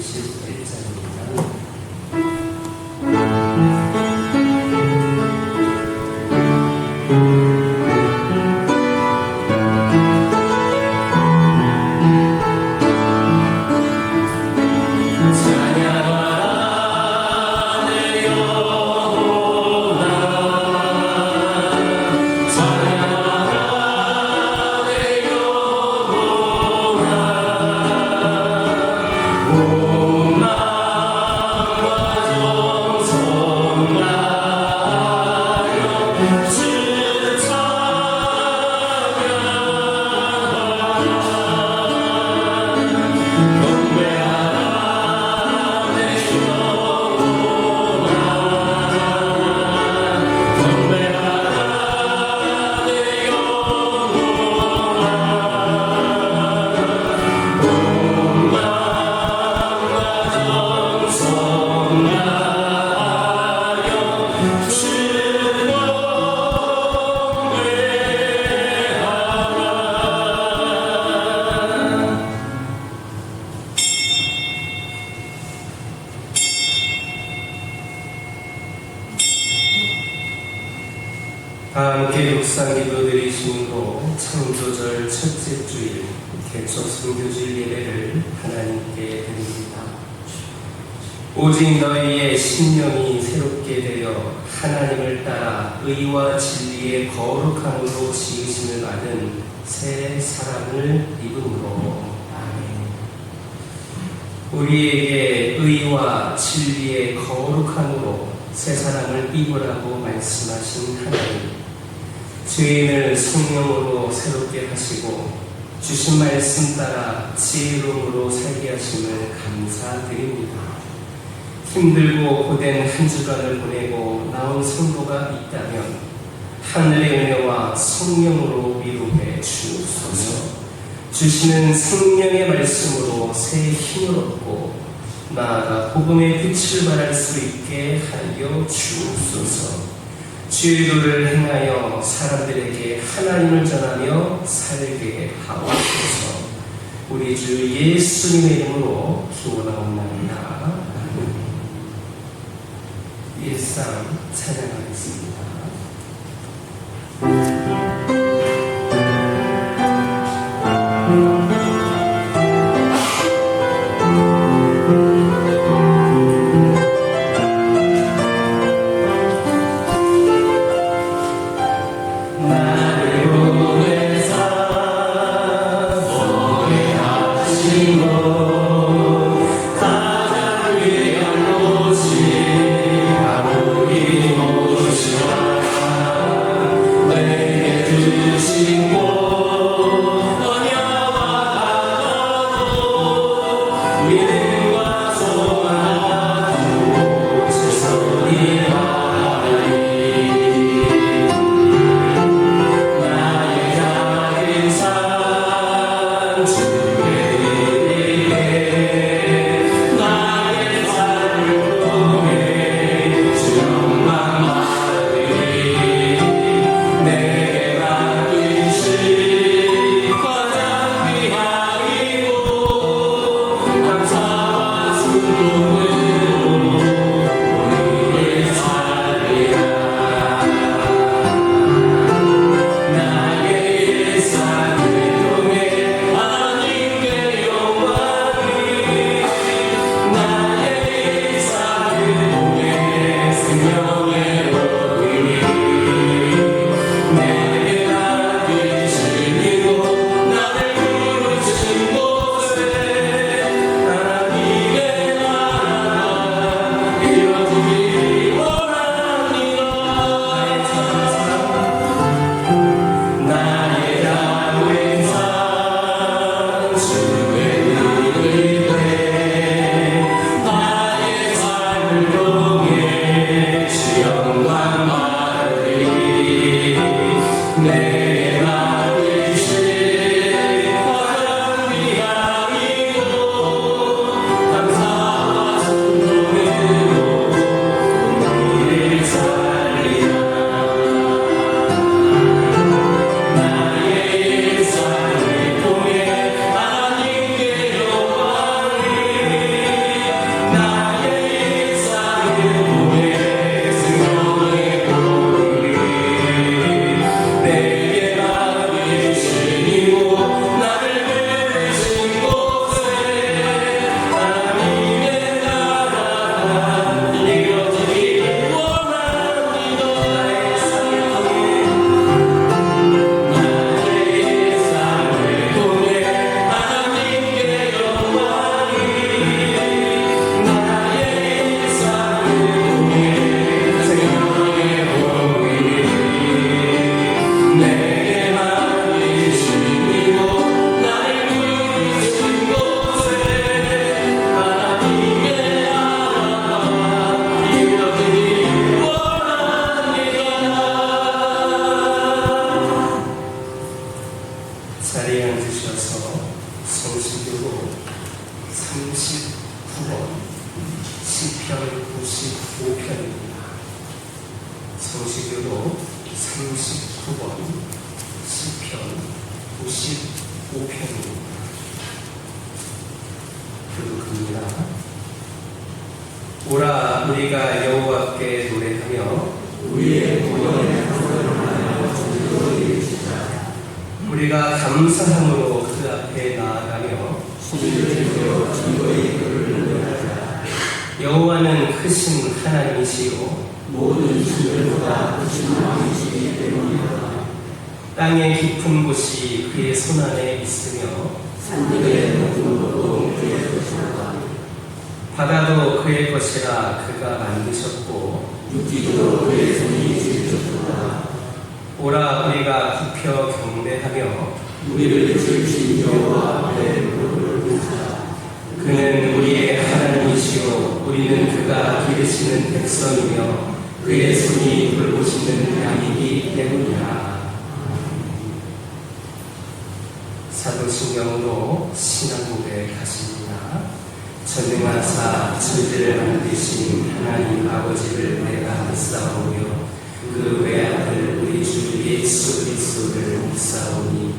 21장입니다. 다 함께 묵상 기도 드리심으로 창조절 첫째 주일 개척 선교주일 예배를 하나님께 드립니다. 오직 너희의 심령이 새롭게 되어 하나님을 따라 의와 진리의 거룩함으로 지으심을 받은 새 사람을 입음으로. 아멘. 우리에게 의와 진리의 거룩함으로 새 사람을 입으라고 말씀하신 하나님, 죄인을 성령으로 새롭게 하시고 주신 말씀 따라 지혜로움으로 살게 하심을 감사드립니다. 힘들고 고된 한 주간을 보내고 나온 성도가 있다면 하늘의 은혜와 성령으로 위로해 주옵소서. 주시는 성령의 말씀으로 새 힘을 얻고 나아가 복음의 빛을 발할 수 있게 하여 주옵소서. 주의 도를 행하여 사람들에게 하나님을 전하며 살게 하옵소서. 우리 주 예수님의 이름으로 기원하옵나이다. 일상 찬양하겠습니다. 가장 위대한 곳이 바로 이곳이라. 9번 시편 95편입니다. 성시교로 39번 시편 95편입니다. 교독합니다. 오라 우리가 여호와께 노래하며 우리의 구원의 구원하여 주로 이르시자. 우리가 감사함으로 그 앞에 나아가며 주를 주의 이름을 노래하자. 여호와는 크신 하나님이시요 모든 주들보다 크신 왕이시기 때문이다. 땅의 깊은 곳이 그의 손안에 있으며 산들의 높은 곳도 그의 것이다. 바다도 그의 것이라 그가 만드셨고 육지도 그의 손이 지으셨다. 오라 우리가 굽혀 경배하며 우리를 지으신 여호와 앞에 무릎을 꿇자. 그는 우리의 하나님이시요 우리는 그가 기르시는 백성이며 그의 손이 돌보시는 양이기 때문이라. 사도신경으로 신앙고백 하십니다. 전능하사 천지를 만드신 하나님 아버지를 내가 믿사오며 그 외아들 우리 주 예수 그리스도를 믿사오니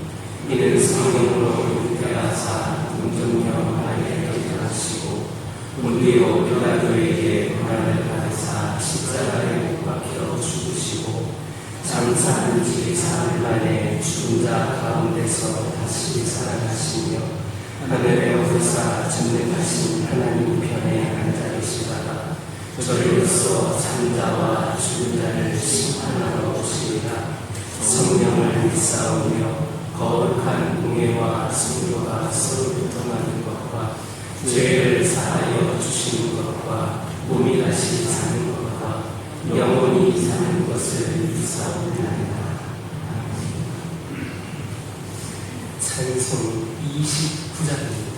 이는 성령으로 잉태하사 문정녀 마리아에게 하시고 본디오 빌라도에게 고난을 받으사 십자가에 못 박혀 죽으시고 장사한 지 사흘 만에 죽은 자 가운데서 다시 살아나시며 하늘에 오르사 전능하신 하나님 편에 앉아 계시다가 저리로서 산자와 죽은 자를 심판하러 오시리라. 성령을 믿사오며 거룩한 공예와 성도가 서로 교통하는 것과 죄를 사하여 주시는 것과 몸이 다시 사는 것과 영원히 사는 것을 믿사옵나이다. 찬송 29장입니다.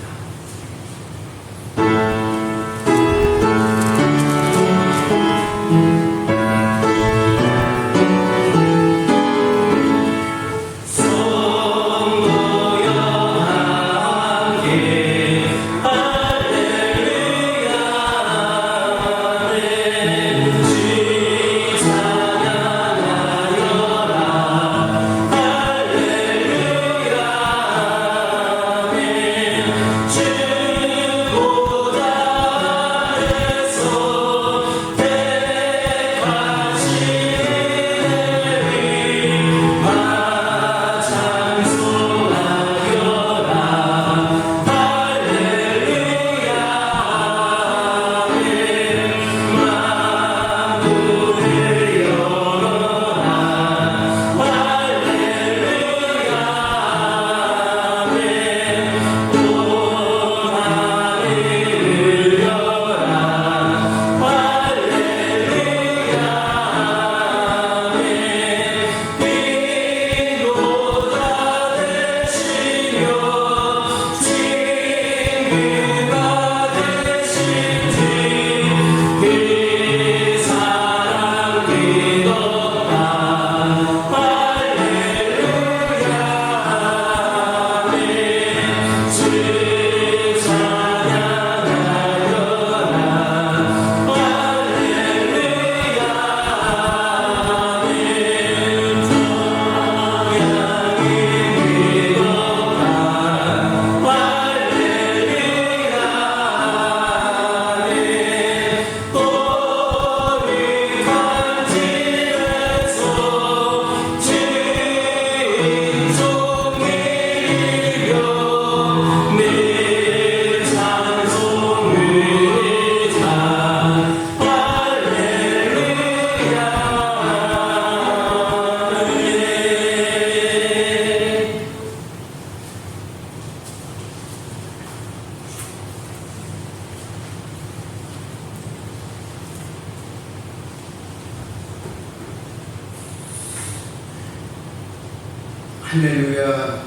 할렐루야.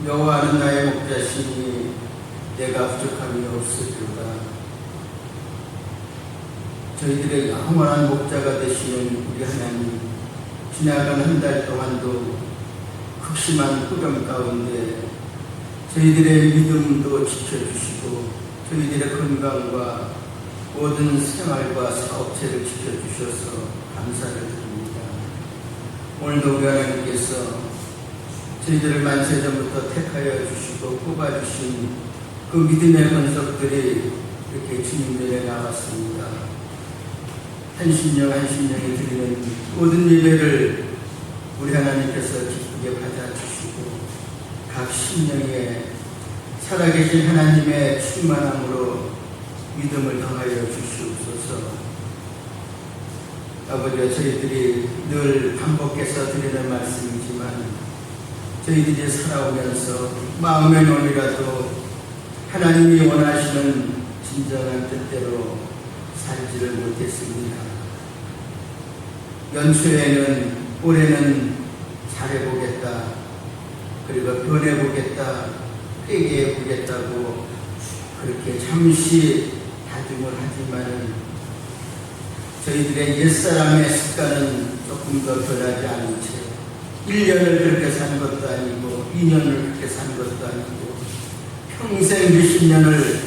여호와는 나의 목자시니 내가 부족함이 없으리로다. 저희들의 영원한 목자가 되시는 우리 하나님, 지나간 한 달 동안도 극심한 폭염 가운데 저희들의 믿음도 지켜주시고 저희들의 건강과 모든 생활과 사업체를 지켜주셔서 감사를 드립니다. 오늘도 우리 하나님께서 저희들을 만세전부터 택하여 주시고 뽑아주신 그 믿음의 권속들이 이렇게 주님들에 나왔습니다. 한 심령 한 심령이 드리는 모든 예배를 우리 하나님께서 기쁘게 받아주시고 각 심령에 살아계신 하나님의 충만함으로 믿음을 더하여 주시옵소서. 아버지, 저희들이 늘 반복해서 드리는 말씀이지만 저희들이 살아오면서 마음의 놈이라도 하나님이 원하시는 진정한 뜻대로 살지를 못했습니다. 연초에는 올해는 잘해보겠다, 그리고 변해보겠다, 회개해보겠다고 그렇게 잠시 다짐을 하지만 저희들의 옛사람의 습관은 조금 더 변하지 않은 채 1년을 그렇게 산 것도 아니고 2년을 그렇게 산 것도 아니고 평생 몇십 년을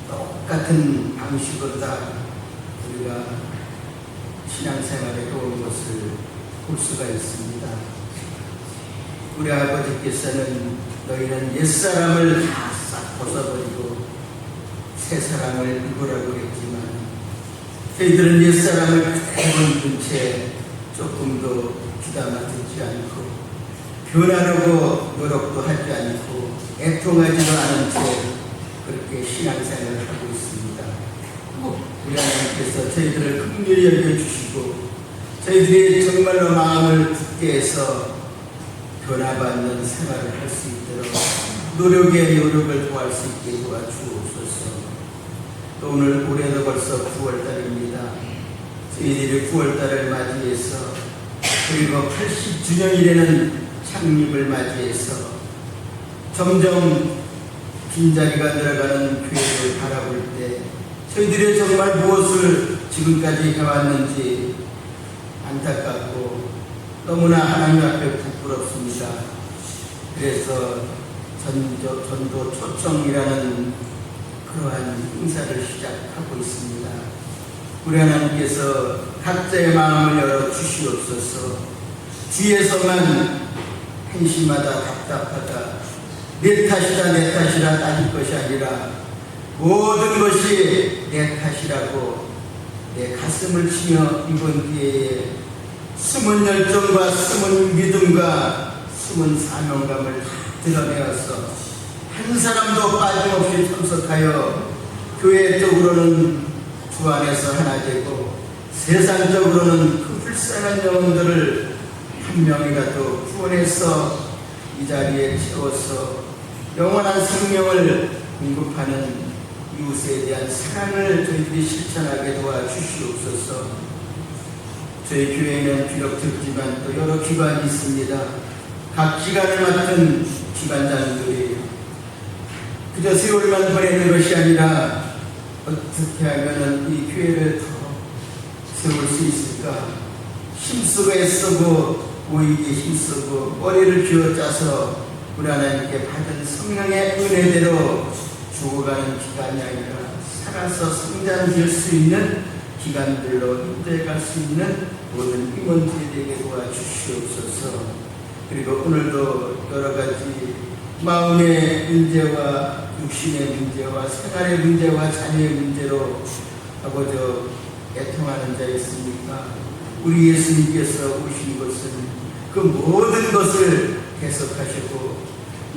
똑같은 방식으로 다 우리가 신앙생활에 해온 것을 볼 수가 있습니다. 우리 아버지께서는 너희는 옛사람을 다 싹 벗어버리고 새 사람을 입으라고 했지만 저희들은 옛사람을 그대로 입은 채 조금도 귀담아 듣지 않고 변하려고 노력도 하지 않고 애통하지도 않은 채 그렇게 신앙생활을 하고 있습니다. 우리 하나님께서 저희들을 긍휼히 여겨주시고 저희들이 정말로 마음을 굳게 해서 변화받는 생활을 할 수 있도록 노력에 노력을 더할 수 있게 도와주옵소서. 또 오늘 올해도 벌써 9월달입니다. 저희들이 9월달을 맞이해서 그리고 80주년이라는 창립을 맞이해서 점점 빈자리가 늘어가는 교회를 바라볼 때 저희들이 정말 무엇을 지금까지 해왔는지 안타깝고 너무나 하나님 앞에 부끄럽습니다. 그래서 전도 초청이라는 그러한 행사를 시작하고 있습니다. 우리 하나님께서 각자의 마음을 열어 주시옵소서. 뒤에서만 한심하다 답답하다 내 탓이라 따질 것이 아니라 모든 것이 내 탓이라고 내 가슴을 치며 이번 기회에 숨은 열정과 숨은 믿음과 숨은 사명감을 드러내어서 한 사람도 빠짐없이 참석하여 교회적으로는 주 안에서 하나 되고 세상적으로는 그 불쌍한 영혼들을 한 명이라도 구원해서 이 자리에 채워서 영원한 생명을 공급하는 이웃에 대한 사랑을 저희들이 실천하게 도와주시옵소서. 저희 교회에는 비록 적지만 또 여러 기관이 있습니다. 각 기관을 맡은 기관장들이 그저 세월만 보내는 것이 아니라 어떻게 하면 이 교회를 더 세울 수 있을까? 힘쓰고 애쓰고 모이기 힘쓰고 머리를 쥐어짜서 우리 하나님께 받은 성령의 은혜대로 죽어가는 기간이 아니라 살아서 성장될 수 있는 기간들로 인도해갈 수 있는 모든 임원들에게 도와주시옵소서. 그리고 오늘도 여러 가지 마음의 문제와 육신의 문제와 생활의 문제와 자녀의 문제로 아버지 애통하는 자 있습니까? 우리 예수님께서 오신 것은 그 모든 것을 계속하시고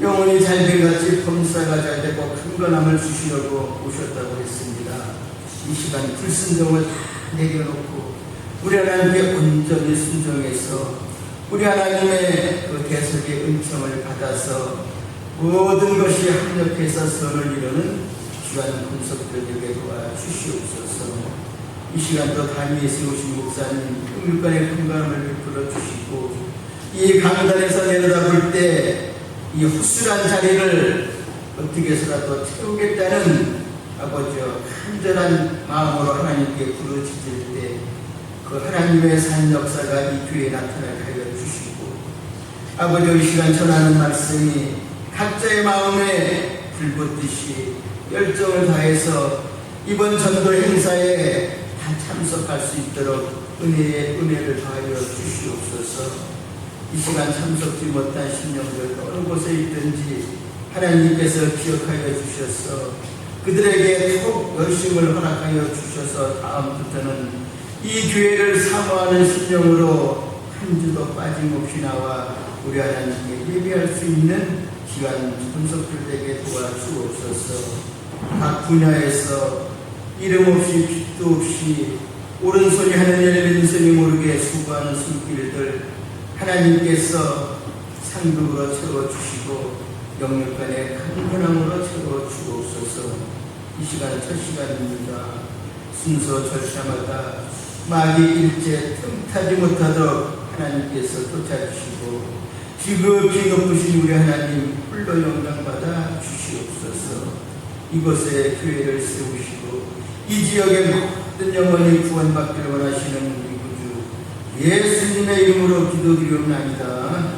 영혼이 잘된같이 범사가 잘되고 큰건함을 주시려고 오셨다고 했습니다. 이 시간 불순종을 내려놓고 우리 하나님께 온전히 순종해서 우리 하나님의 그 대속의 은총을 받아서 모든 것이 합력해서 선을 이루는 귀한 금속들에게 도와주시옵소서. 이 시간도 단위에 세우신 목사님 은밀간의 건강을 베풀어 주시고 이 강단에서 내려다볼 때 이 헛술한 자리를 어떻게 해서라도 채우겠다는 아버지여 간절한 마음으로 하나님께 부르짖을 때 그 하나님의 산 역사가 이 교회에 나타나게 하여 주시고 아버지 이 시간 전하는 말씀이 각자의 마음에 불붙듯이 열정을 다해서 이번 전도 행사에 다 참석할 수 있도록 은혜를 더하여 주시옵소서. 이 시간 참석지 못한 신령들 어느 곳에 있든지 하나님께서 기억하여 주셔서 그들에게 더욱 열심을 허락하여 주셔서 다음부터는 이 교회를 사모하는 심령으로 한 주도 빠짐없이 나와 우리 하나님께 예배할 수 있는 기간 분석들에게 도와주옵소서. 각 분야에서 이름 없이 빛도 없이 오른손이 하늘을 왼손이 모르게 수고하는 손길들 하나님께서 상급으로 채워주시고 영육간에 강건함으로 채워주옵소서. 이 시간 첫 시간입니다. 순서 절차마다 마귀 일제 틈타지 못하도록 하나님께서 쫓아주시고 지극히 높으신 우리 하나님 홀로 영광받아 주시옵소서. 이곳에 교회를 세우시고 이 지역의 모든 영혼이 구원받기를 원하시는 우리 구주 예수님의 이름으로 기도드리옵나이다.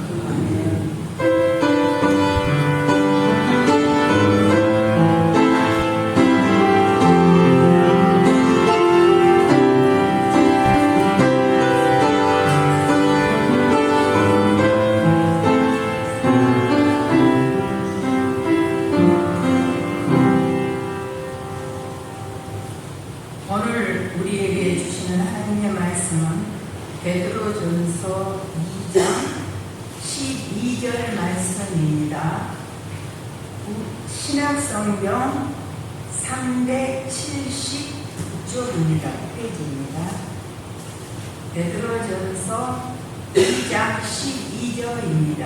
오늘 우리에게 주시는 하나님의 말씀은 베드로전서 2장 12절 말씀입니다. 신약성경 379쪽입니다. 페이지입니다. 베드로전서 2장 12절입니다.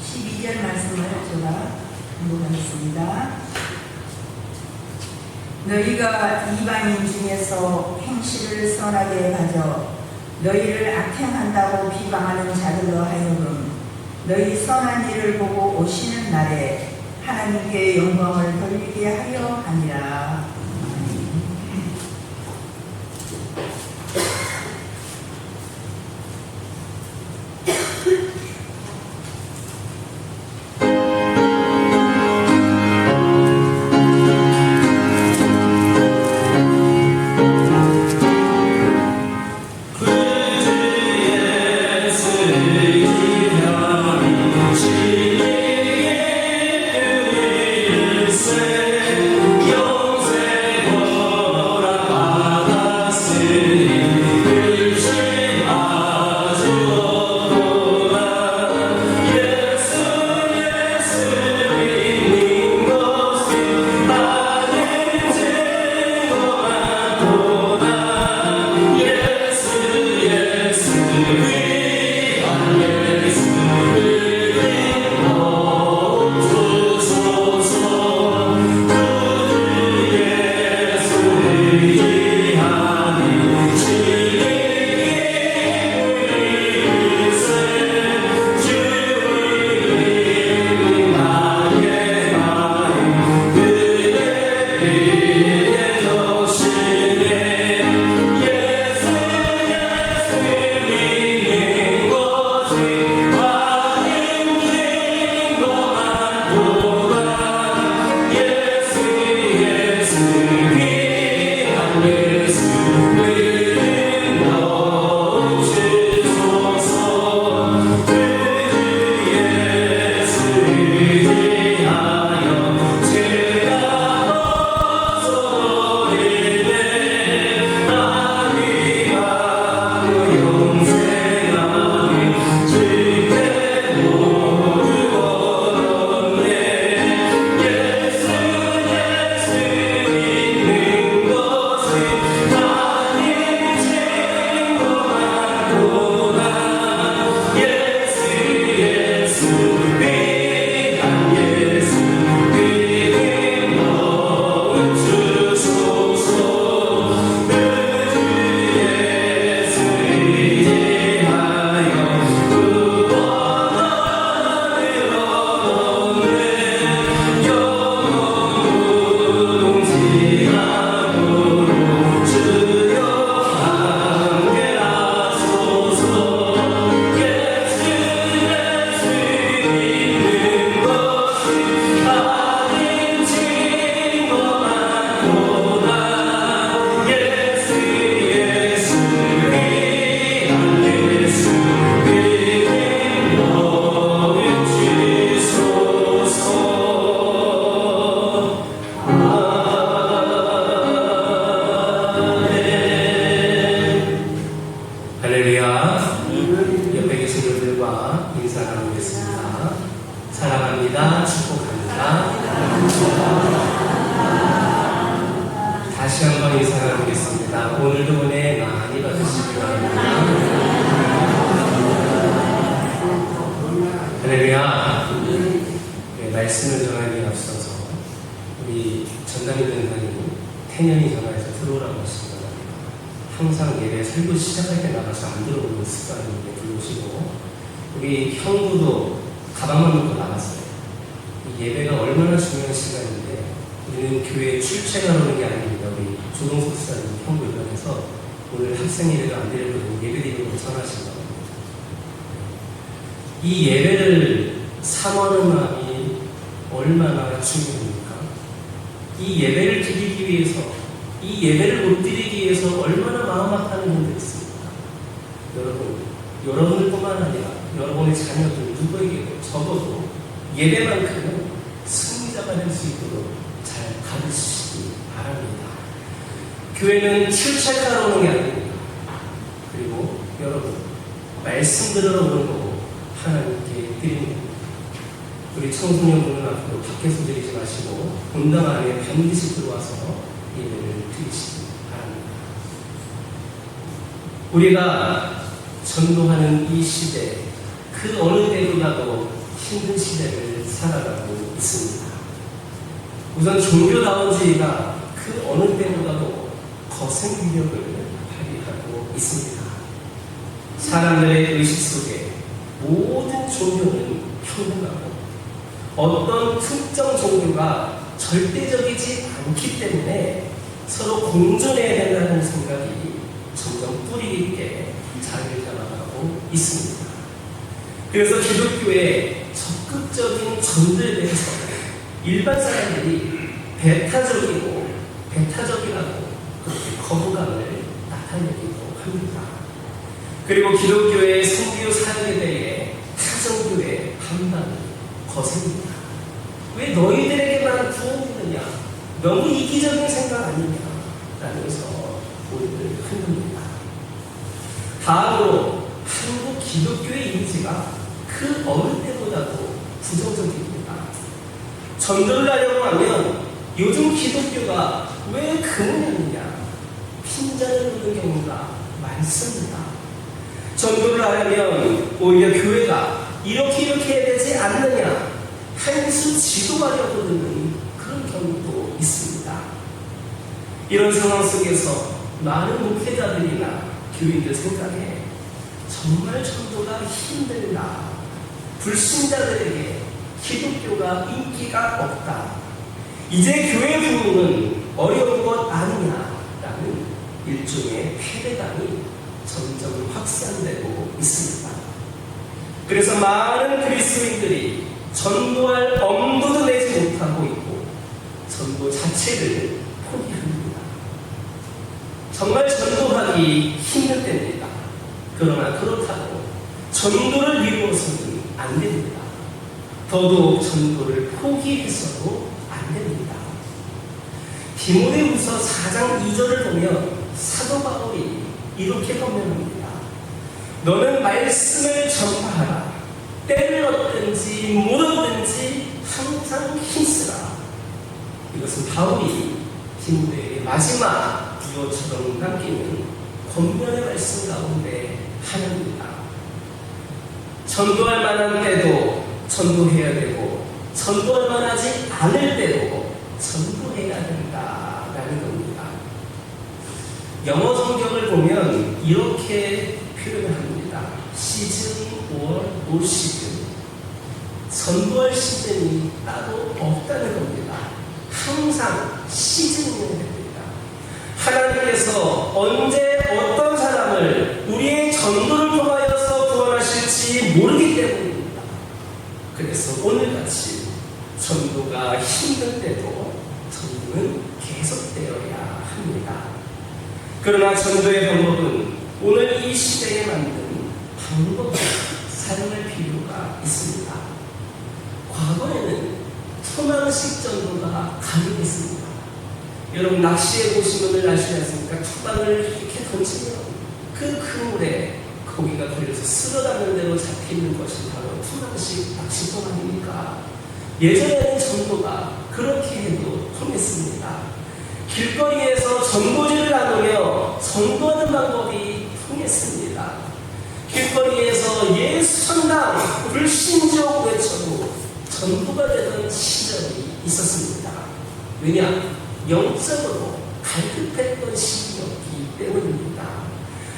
12절 말씀을 제가 공부하겠습니다. 너희가 이방인 중에서 행실을 선하게 가져 너희를 악행한다고 비방하는 자들로 하여금 너희 선한 일을 보고 오시는 날에 하나님께 영광을 돌리게 하려 하니라. 영생 오늘도 은혜 많이 받으시기 바랍니다. 할렐루야. 네, 말씀을 전하기에 앞서서 우리 전담임 전사님 태년이 전화해서 들어오라고 하시기 바랍니다. 항상 예배 설교 시작할 때 나가서 안 들어오는 습관을 들어오시고, 우리 형부도 가방만 놓고 나갔어요. 이 예배가 얼마나 중요한 시간인데 우리는 교회에 출첵하러 오는 게 아닙니다. 우리 조동석 사님 형부 입장에서 오늘 학생 예배가 안 되려고 예배드리는 걸 전하신 겁니다. 이 예배를 사모하는 마음이 얼마나 중요합니까? 이 예배를 드리기 위해서, 이 예배를 못 드리기 위해서 얼마나 마음 아파하는 분들이 있습니까? 여러분을 뿐만 아니라 여러분의 자녀들 누구에게도 적어도 예배만큼은 승리자가 될 수 있도록 잘 가르치시기 바랍니다. 교회는 출첵하러 오는 게 아닙니다. 그리고 여러분, 말씀 들으러 오는 거고 하나님께 드리는 겁니다. 우리 청소년분은 앞으로 밖에서 드리지 마시고 본당 안에 반드시 들어와서 예배를 드리시기 바랍니다. 우리가 전도하는 이 시대, 그 어느 때보다도 힘든 시대를 살아가고 있습니다. 우선 종교다원주의가 그 어느 때보다도 거센 위력을 발휘하고 있습니다. 사람들의 의식 속에 모든 종교는 평등하고 어떤 특정 종교가 절대적이지 않기 때문에 서로 공존해야 된다는 생각이 점점 뿌리 깊게 자리를 잡아가고 있습니다. 그래서 기독교의 적극적인 전도에 대해서 일반 사람들이 배타적이라고 그렇게 거부감을 나타내기도 합니다. 그리고 기독교의 선교 사역에 대해 타종교의 반발이 거셉니다. 왜 너희들에게만 구원이 있느냐? 너무 이기적인 생각 아니냐? 라면서 우리를 흔듭니다. 다음으로 한국 기독교의 이미지가 그 어느 때보다도 부정적입니다. 전도를 하려고 하면 요즘 기독교가 왜 그러느냐? 핀잔을 놓는 경우가 많습니다. 전도를 하려면 오히려 교회가 이렇게 해야 되지 않느냐? 한 수 지도하려고 드는 그런 경우도 있습니다. 이런 상황 속에서 많은 목회자들이나 교인들 생각에 정말 전도가 힘들다, 불신자들에게 기독교가 인기가 없다, 이제 교회 부흥은 어려운 것 아니냐라는 일종의 패배감이 점점 확산되고 있습니다. 그래서 많은 그리스도인들이 전도할 엄두도 내지 못하고 있고 전도 자체를 포기합니다. 정말 전도하기 힘들 때입니다. 그러나 그렇다고 전도를 미루어서는 안 됩니다. 더더욱 전도를 포기해서도 안 됩니다. 디모데후서 4장 2절을 보면 사도 바울이 이렇게 권면합니다. 너는 말씀을 전파하라. 때를 얻든지 못 얻든지 항상 힘쓰라. 이것은 바울이 디모데에게 마지막 유언처럼 남기는 권면의 말씀 가운데 하나입니다. 전도할 만한 때도 전도해야 되고 전도할 만하지 않을 때도 전도해야 된다라는 겁니다. 영어 성경을 보면 이렇게 표현합니다. 시즌 or no 시즌. 전도할 시즌이 따로 없다는 겁니다. 항상 시즌이어야 됩니다. 하나님께서 언제 어떤 사람을 우리의 전도를 통하여서 구원하실지 모르기 때문입니다. 그래서 오늘같이 전도가 힘들 때도 전도는 계속되어야 합니다. 그러나 전도의 방법은 오늘 이 시대에 맞는 방법을 사용할 필요가 있습니다. 과거에는 토막식 전도가 가능했습니다. 여러분 낚시해 보신 분들 아시지 않습니까? 토막을 이렇게 던지면 그 그물에 고기가 걸려서 쓸어가는 대로 잡히는 것이 바로 토막식 낚시법 아닙니까? 예전에는 전도가 그렇게 해도 통했습니다. 길거리에서 전도지를 나누며 전도하는 방법이 통했습니다. 길거리에서 예수 천당 불신족 외쳐도 전도가 되던 시절이 있었습니다. 왜냐? 영적으로 갈급했던 시기였기 때문입니다.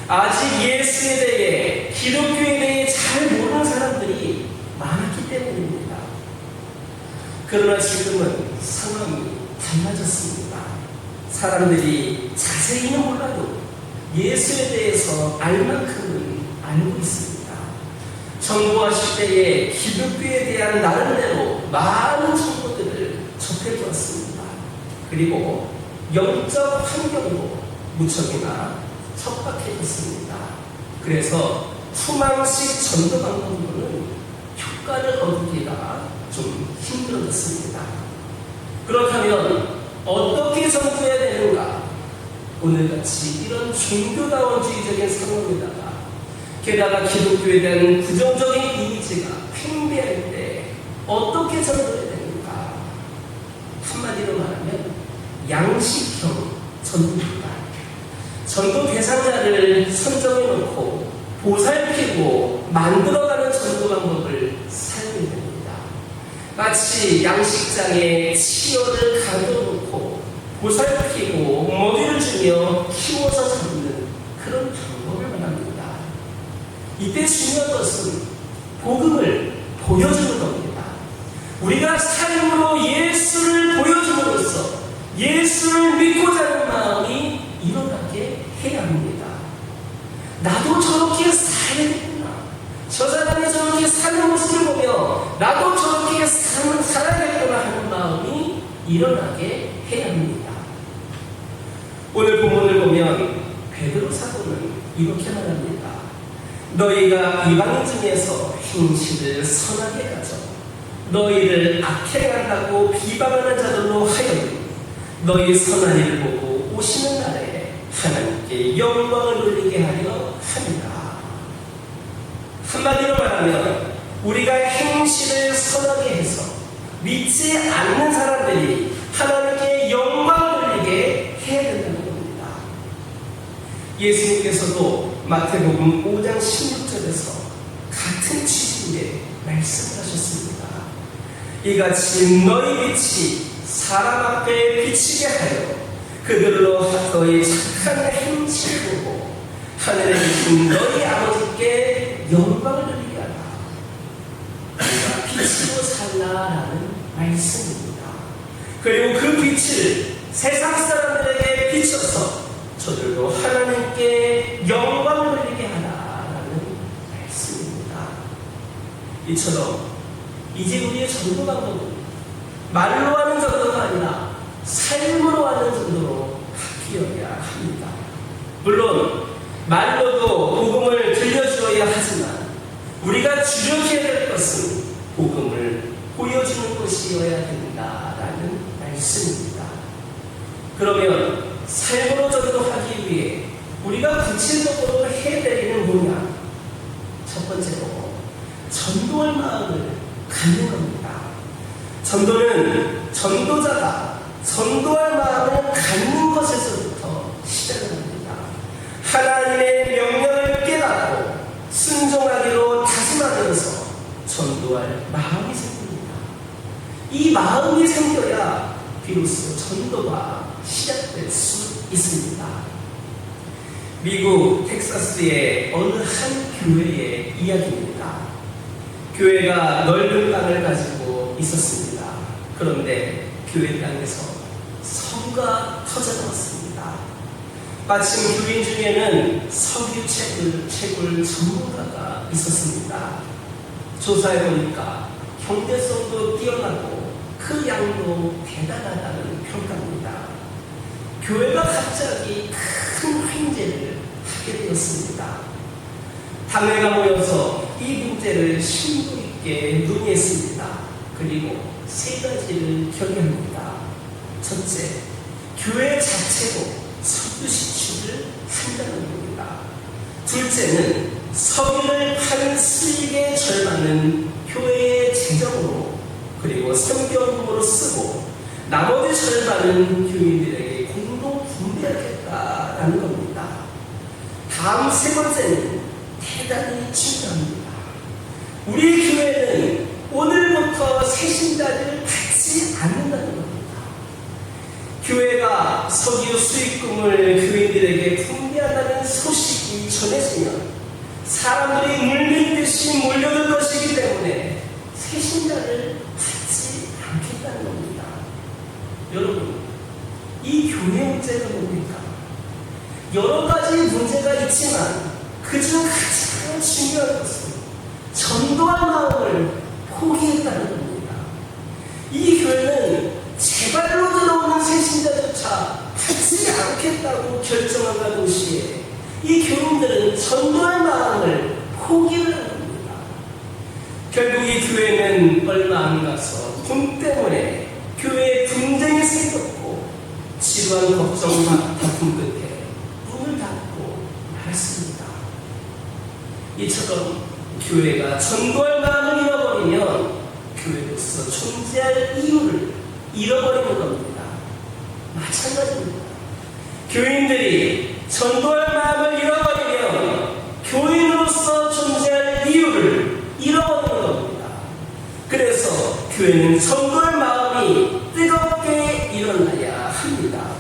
아직 예수에 대해, 기독교에 대해 잘 모르는 사람들이 많았기 때문입니다. 그러나 지금은 상황이 달라졌습니다. 사람들이 자세히는 몰라도 예수에 대해서 알 만큼은 알고 있습니다. 전도하실 때에 기독교에 대한 나름대로 많은 정보들을 접해주었습니다. 그리고 영적 환경도 무척이나 척박해졌습니다. 그래서 투망식 전도 방법으로는 효과를 얻기가 좀 힘들어졌습니다. 그렇다면 어떻게 전도해야 되는가? 오늘같이 이런 종교다원주의적인 상황에다가 게다가 기독교에 대한 부정적인 이미지가 팽배할 때 어떻게 전도해야 되는가? 한마디로 말하면 양식형 전도입니다. 전도 대상자를 선정해놓고 보살피고 만들어가는 전도 방법을 사용해야 됩니다. 마치 양식장에 치어를 가둬놓고 보살피고 먹이를 주며 키워서 잡는 그런 방법을 말합니다. 이때 중요한 것은 복음을 보여주는 겁니다. 우리가 삶으로 예수를 보여줌으로써 예수를 믿고자 하는 마음이 일어나게 해야 합니다. 나도 저렇게 살아야겠구나. 저 사람이 저렇게 사는 모습을 보며 나도 저렇게 살아야겠구나 하는 마음이 일어나게 해야 합니다. 오늘 본문을 보면 베드로 사도는 이렇게 말합니다. 너희가 이방인 중에서 행실을 선하게 가져 너희를 악행한다고 비방하는 자들로 하여금 너희 선한 일을 보고 오시는 날에 하나님께 영광을 돌리게 하려 합니다. 한마디로 말하면 우리가 행실을 선하게 해서 믿지 않는 사람들이 하나님께 영광을 돌리게 해야 된다는 겁니다. 예수님께서도 마태복음 5장 16절에서 같은 취지의 말씀을 하셨습니다. 이같이 너희 빛이 사람 앞에 비치게 하여 그들로 너희 착한 행실을 보고 하늘에 계신 너희 아버지께 영광을 돌리게 하라. 우리가 빛으로 살라라는 말씀입니다. 그리고 그 빛을 세상 사람들에게 비춰서 저들도 하나님께 영광을 돌리게 하라라는 말씀입니다. 이처럼 이제 우리의 전도 방법은 말로 하는 전도가 아니라 삶으로 하는 전도로 바뀌어야 합니다. 물론 말로도 복음을 들려주어야 하지만 우리가 주력해야 될 것은 복음을 보여주는 것이어야 된다라는 말씀입니다. 그러면 삶으로 전도하기 위해 우리가 구체적으로 해야 될 일은 뭐냐? 첫 번째로 전도할 마음을 갖는 겁니다. 전도는 전도자가 전도할 마음을 갖는 것에서부터 시작을 합니다. 하나님의 명령을 깨닫고 순종하기로 다짐하면서 전도할 마음이 생깁니다. 이 마음이 생겨야 비로소 전도가 시작될 수 있습니다. 미국 텍사스의 어느 한 교회의 이야기입니다. 교회가 넓은 땅을 가지고 있었습니다. 그런데 교회 땅에서 석유가 터져나왔습니다. 마침 교인 중에는 석유 채굴 전문가가 있었습니다. 조사해보니까 경제성도 뛰어나고 그 양도 대단하다는 평가입니다. 교회가 갑자기 큰 횡재를 하게 되었습니다. 당회가 모여서 이 문제를 심도 있게 논의했습니다. 그리고 세 가지를 결의합니다. 첫째, 교회 자체로 석유 시출을 한다는 겁니다. 둘째는 석유를 파는 수익의 절반은 교회의 재정으로 그리고 성경으로 쓰고 나머지 절반은 교인들에게 공동 분배하겠다라는 겁니다. 다음 세 번째는 대단히 중요합니다. 우리 교회는 오늘부터 새신자를 받지 않는다는 겁니다. 교회가 석유 수익금을 교인들에게 분배한다는 소식이 전해지면 사람들이 물밀듯이 몰려들 것이기 때문에 새신자를 받지 않겠다는 겁니다. 여러분, 이 교회 문제가 뭡니까? 여러 가지 문제가 있지만 그중 가장 중요한 것은 전도할 마음을 포기했다는 겁니다. 이 교회는 제발로 들어오는 새신자조차 받지 않겠다고 결정한과 동시에 이 교인들은 전도할 마음을 포기를 하는 겁니다. 결국 이 교회는 얼마 안 가서 돈 때문에 교회에 분쟁이 생겼고 지루한 걱정과 다툼 끝에 문을 닫고 말았습니다. 이처럼 교회가 전도할 마음을 잃어버리면 교회로서 존재할 이유를 잃어버리는 겁니다. 마찬가지입니다. 교인들이 전도할 마음을 잃어버리면 교인으로서 존재할 이유를 잃어버리는 겁니다. 그래서 교회는 전도할 마음이 뜨겁게 일어나야 합니다.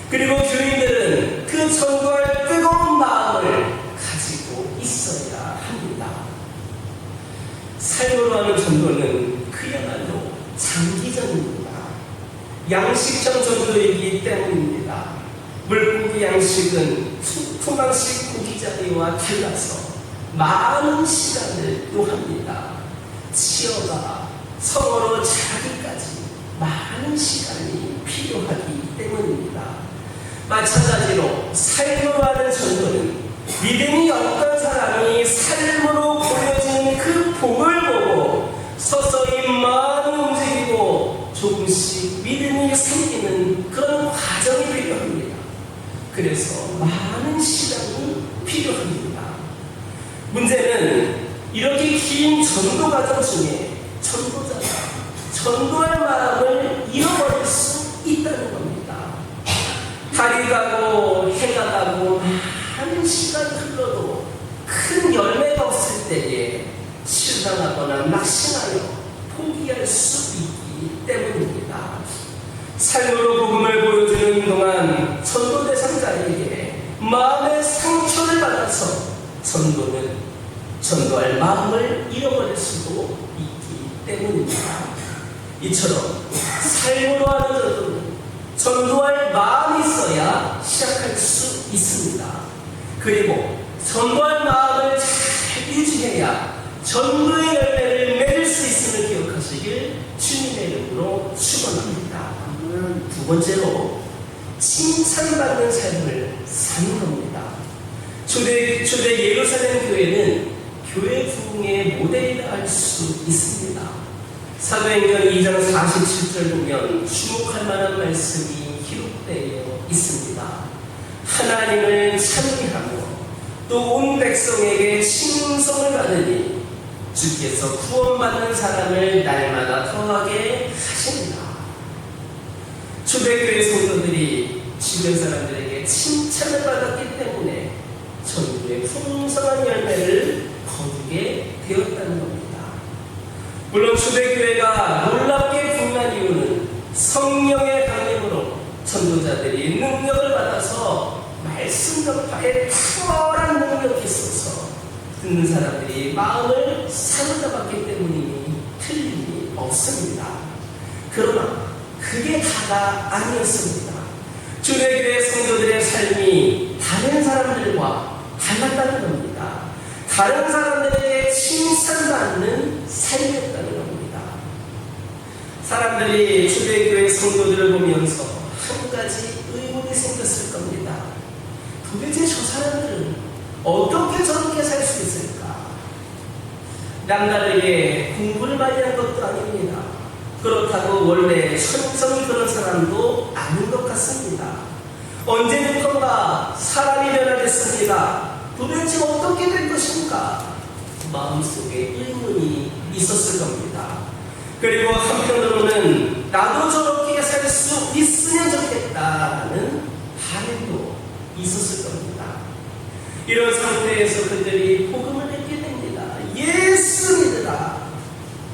그리고 교인들은 그 전도할 뜨거운 마음을 가지고 있어야 합니다. 삶으로 하는 전도는 그야말로 장기전입니다. 양식적 전도이기 때문입니다. 물고기 양식은 토막식 고기자리와 달라서 많은 시간을 요합니다. 치어가 성어로 자기까지 많은 시간이 필요하기 때문입니다. 마찬가지로 삶으로 하는 전도는 믿음이 없던 사람이 삶으로 보여지는 그 복을 보고 서서히 마음이 움직이고 조금씩 믿음이 생기는 그런 과정이 필요합니다. 그래서 많은 시간이 필요합니다. 문제는 이렇게 긴 전도 과정 중에 전도자가 전도할 마음을 잃어버릴 수 있다는 겁니다. 달이 가고 해가 가고 많은 시간이 흘러도 큰 열매가 없을 때에 실망하거나 낙심하여 포기할 수 있기 때문입니다. 삶으로 복음을 보여주는 동안 전도 대상자에게 마음의 상처를 받아서 전도할 마음을 잃어버릴 수도 있기 때문입니다. 이처럼 삶으로 하는 전도는 전도할 마음이 있어야 시작할 수 있습니다. 그리고 전도할 마음을 잘 유지해야 전도의 열매를 맺을 수 있음을 기억하시길 주님의 이름으로 축원합니다. 두 번째로 칭찬받는 삶을 사는 겁니다. 초대 예루살렘 교회는 교회 부흥의 모델이라 할 수 있습니다. 사도행전 2장 47절 보면 주목할 만한 말씀이 기록되어 있습니다. 하나님을 찬미하며 또 온 백성에게 칭송을 받으니 주께서 구원받는 사람을 날마다 더하게 하십니다. 초대교회 성도들이 주변 사람들에게 칭찬을 받았기 때문에 전도의 풍성한 열매를 거두게 되었다는 겁니다. 물론 초대교회가 놀랍게 부흥한 이유는 성령의 강림으로 전도자들이 능력을 받아서 말씀 전파에 탁월한 능력이 있어서 듣는 사람들이 마음을 사로잡았기 때문이니 틀림이 없습니다. 그러나 그게 다가 아니었습니다. 초대교회 성도들의 삶이 다른 사람들과 달랐다는 겁니다. 다른 사람들에게 칭찬받는 삶이었다는 겁니다. 사람들이 초대교회 성도들을 보면서 한 가지 의문이 생겼을 겁니다. 도대체 저 사람들은 어떻게 저렇게 살 수 있을까? 남다르게 공부를 많이 한 것도 아닙니다. 그렇다고 원래 천성이 그런 사람도 아닌 것 같습니다. 언제부턴가 사람이 변화됐습니다. 도대체 어떻게 된 것인가? 마음속에 의문이 있었을 겁니다. 그리고 한편으로는 나도 저렇게 살 수 있으면 좋겠다는 반응도 있었을 겁니다. 이런 상태에서 그들이 복음을 듣게 됩니다. 예수 믿으라.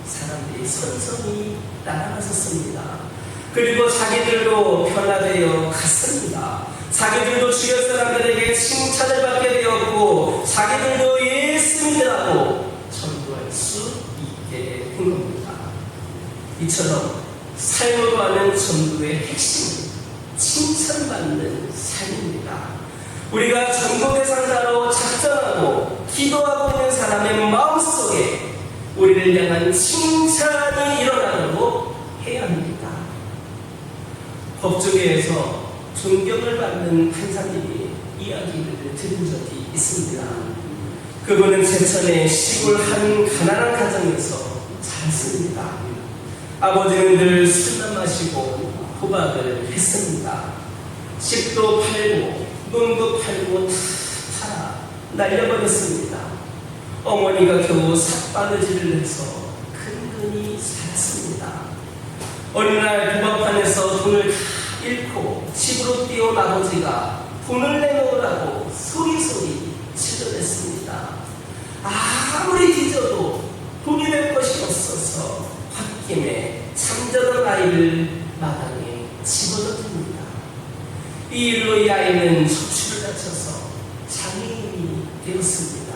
사람들이 선성히 따라갔었습니다. 그리고 자기들도 변화되어 갔습니다. 자기들도 주변 사람들에게 칭찬을 받게 되었고 자기들도 예수 믿으라고 전도할 수 있게 된 겁니다. 이처럼 삶으로 하는 전도의 핵심은 칭찬받는 삶입니다. 우리가 전도 대상자로 작정하고 기도하고 있는 사람의 마음속에 우리를 향한 칭찬이 일어나도록 해야 합니다. 법조계에서 존경을 받는 판사님이 이야기를 들은 적이 있습니다. 그분은 제천의 시골 한 가난한 가정에서 자랐습니다. 아버지는 늘 술만 마시고 도박을 했습니다. 집도 팔고 논도 팔고 다 팔아 날려버렸습니다. 어머니가 겨우 삿바느질을 해서 근근히 살았습니다. 어느 날 도박판에서 돈을 다 잃고 집으로 뛰어온 아버지가 돈을 내놓으라고 소리소리 질러댔습니다. 아무리 뒤져도 돈이 될 것이 없어서 홧김에 잠자던 아이를 마당에 집어던집니다. 이 일로 이 아이는 척추를 다쳐서 장애인이 되었습니다.